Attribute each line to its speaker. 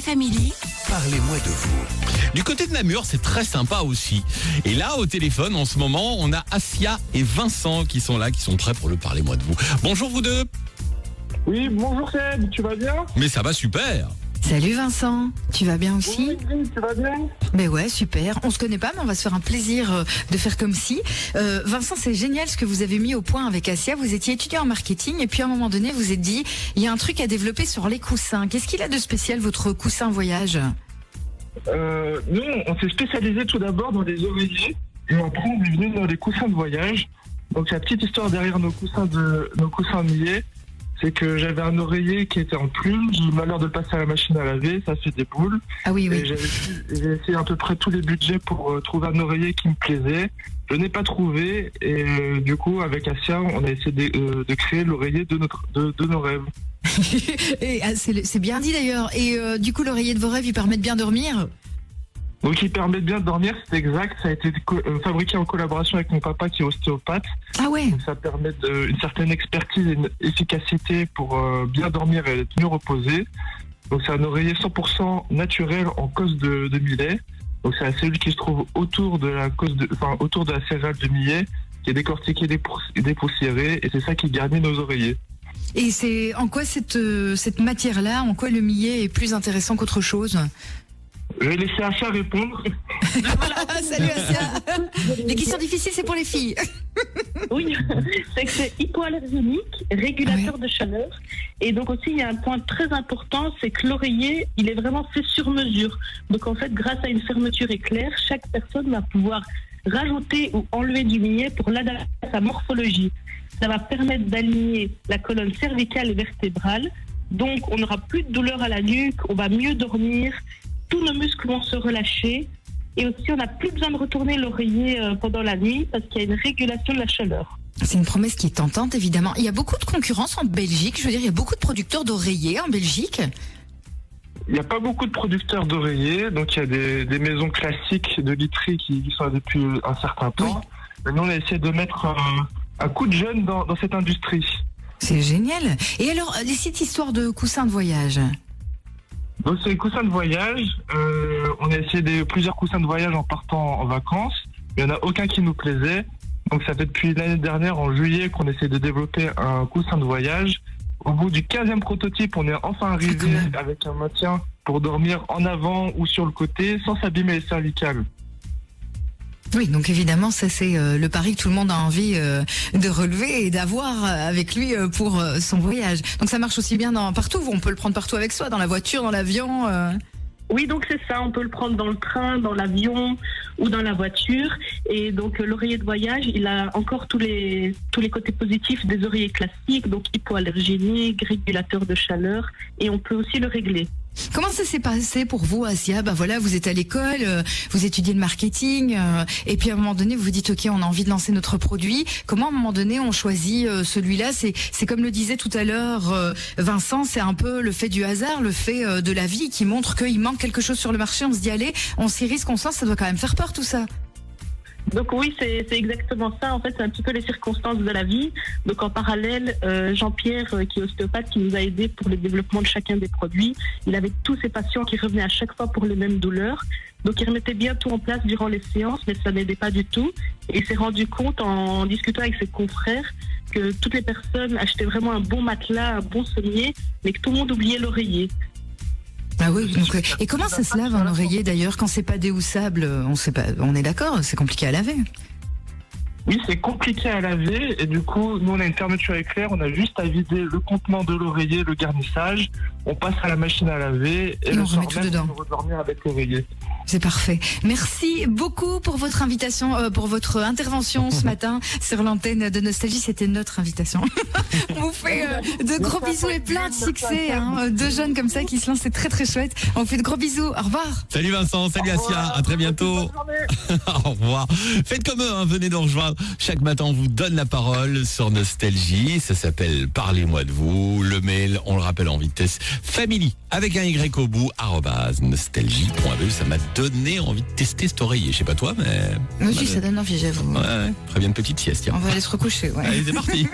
Speaker 1: la famille.
Speaker 2: Parlez-moi de vous.
Speaker 3: Du côté de Namur, c'est très sympa aussi. Et là, au téléphone, en ce moment, on a Asia et Vincent qui sont là, qui sont prêts pour le Parlez-moi de vous. Bonjour vous deux.
Speaker 4: Oui, bonjour Seb, tu vas bien?
Speaker 3: Mais ça va super.
Speaker 5: Salut Vincent, tu vas bien aussi?
Speaker 4: Oui, tu vas bien?
Speaker 5: Ben ouais, super. On se connaît pas, mais on va se faire un plaisir de faire comme si. Vincent, c'est génial ce que vous avez mis au point avec Asia. Vous étiez étudiant en marketing et puis à un moment donné, vous êtes dit, il y a un truc à développer sur les coussins. Qu'est-ce qu'il a de spécial, votre coussin voyage?
Speaker 4: Nous, on s'est spécialisé tout d'abord dans les oreillers et après on est venu dans les coussins de voyage. Donc la petite histoire derrière nos coussins millet, c'est que j'avais un oreiller qui était en plume, j'ai eu le malheur de le passer à la machine à laver, ça fait des boules.
Speaker 5: Ah oui, oui.
Speaker 4: Et j'ai essayé à peu près tous les budgets pour trouver un oreiller qui me plaisait. Je n'ai pas trouvé et du coup avec Asia, on a essayé de créer l'oreiller de nos rêves.
Speaker 5: Et, c'est bien dit d'ailleurs. Et du coup, l'oreiller de vos rêves, il permet de bien dormir?
Speaker 4: Donc il permet bien de dormir, c'est exact. Ça a été fabriqué en collaboration avec mon papa qui est ostéopathe.
Speaker 5: Ah ouais.
Speaker 4: Donc ça permet une certaine expertise et une efficacité pour bien dormir et être mieux reposé. Donc c'est un oreiller 100% naturel en cause de millet. Donc c'est la cellule qui se trouve autour de la céréale de millet, qui est décortiquée, dépoussiérée, et c'est ça qui garnit nos oreillers.
Speaker 5: Et c'est en quoi cette matière-là, en quoi le millet est plus intéressant qu'autre chose?
Speaker 4: Je vais laisser Asia répondre.
Speaker 5: Salut Asia. Les questions difficiles, c'est pour les filles.
Speaker 6: Oui, c'est que c'est hypoallergénique, régulateur de chaleur. Et donc aussi, il y a un point très important, c'est que l'oreiller, il est vraiment fait sur mesure. Donc en fait, grâce à une fermeture éclair, chaque personne va pouvoir rajouter ou enlever du millet pour l'adapter à sa morphologie. Ça va permettre d'aligner la colonne cervicale et vertébrale. Donc on n'aura plus de douleur à la nuque, on va mieux dormir. Tous nos muscles vont se relâcher et aussi on n'a plus besoin de retourner l'oreiller pendant la nuit parce qu'il y a une régulation de la chaleur.
Speaker 5: C'est une promesse qui est tentante évidemment. Il y a beaucoup de concurrence en Belgique, je veux dire il y a beaucoup de producteurs d'oreillers en Belgique.
Speaker 4: Il n'y a pas beaucoup de producteurs d'oreillers, donc il y a des maisons classiques de literie qui sont là depuis un certain temps.
Speaker 5: Oui.
Speaker 4: Mais nous on a essayé de mettre un coup de jeune dans cette industrie.
Speaker 5: C'est génial. Et alors, cette histoire de coussins de voyage?
Speaker 4: Donc c'est les coussins de voyage. On a essayé plusieurs coussins de voyage en partant en vacances. Il n'y en a aucun qui nous plaisait. Donc ça fait depuis l'année dernière, en juillet, qu'on essaie de développer un coussin de voyage. Au bout du 15e prototype, on est enfin arrivé avec un maintien pour dormir en avant ou sur le côté sans s'abîmer les cervicales.
Speaker 5: Oui, donc évidemment, ça c'est le pari que tout le monde a envie de relever et d'avoir avec lui pour son voyage. Donc ça marche aussi bien partout, on peut le prendre partout avec soi, dans la voiture, dans l'avion.
Speaker 6: Oui, donc c'est ça, on peut le prendre dans le train, dans l'avion ou dans la voiture. Et donc l'oreiller de voyage, il a encore tous les côtés positifs des oreillers classiques, donc hypoallergénique, régulateur de chaleur, et on peut aussi le régler.
Speaker 5: Comment ça s'est passé pour vous, Asia? Ben voilà, vous êtes à l'école, vous étudiez le marketing, et puis à un moment donné, vous vous dites, ok, on a envie de lancer notre produit. Comment, à un moment donné, on choisit celui-là? C'est comme le disait tout à l'heure Vincent, c'est un peu le fait du hasard, le fait de la vie qui montre qu'il manque quelque chose sur le marché. On se dit, allez, on s'y risque, on se lance, ça doit quand même faire peur tout ça.
Speaker 6: Donc oui, c'est exactement ça. En fait, c'est un petit peu les circonstances de la vie. Donc en parallèle, Jean-Pierre, qui est ostéopathe, qui nous a aidés pour le développement de chacun des produits, il avait tous ses patients qui revenaient à chaque fois pour les mêmes douleurs. Donc il remettait bien tout en place durant les séances, mais ça n'aidait pas du tout. Et il s'est rendu compte en discutant avec ses confrères que toutes les personnes achetaient vraiment un bon matelas, un bon sommier, mais que tout le monde oubliait l'oreiller.
Speaker 5: Ah oui, donc, et comment ça se lave un oreiller d'ailleurs quand c'est pas déhoussable? On est d'accord, c'est compliqué à laver.
Speaker 4: Oui, c'est compliqué à laver et du coup, nous on a une fermeture éclair, on a juste à vider le contenant de l'oreiller, le garnissage, on passe à la machine à laver et
Speaker 5: on
Speaker 4: le soir
Speaker 5: remet tout
Speaker 4: même,
Speaker 5: dedans.
Speaker 4: on peut redormir avec l'oreiller.
Speaker 5: C'est parfait. Merci beaucoup pour votre invitation, pour votre intervention ce matin sur l'antenne de Nostalgie. C'était notre invitation. On vous fait de gros bisous et plein de succès. Deux jeunes comme ça qui se lancent, c'est très très chouette. On vous fait de gros bisous. Au revoir.
Speaker 3: Salut Vincent, salut Asia, à très bientôt. Au revoir. Faites comme eux, venez nous rejoindre. Chaque matin, on vous donne la parole sur Nostalgie. Ça s'appelle Parlez-moi de vous. Le mail, on le rappelle en vitesse, family avec un Y au bout, @nostalgie.be. Ça m'a donné envie de tester cet oreiller. Je sais pas toi, mais...
Speaker 5: Moi aussi, ça donne envie, j'avoue.
Speaker 3: Ouais, très bien, une petite sieste. Tiens.
Speaker 5: On va aller se recoucher. Ouais.
Speaker 3: Allez, c'est parti.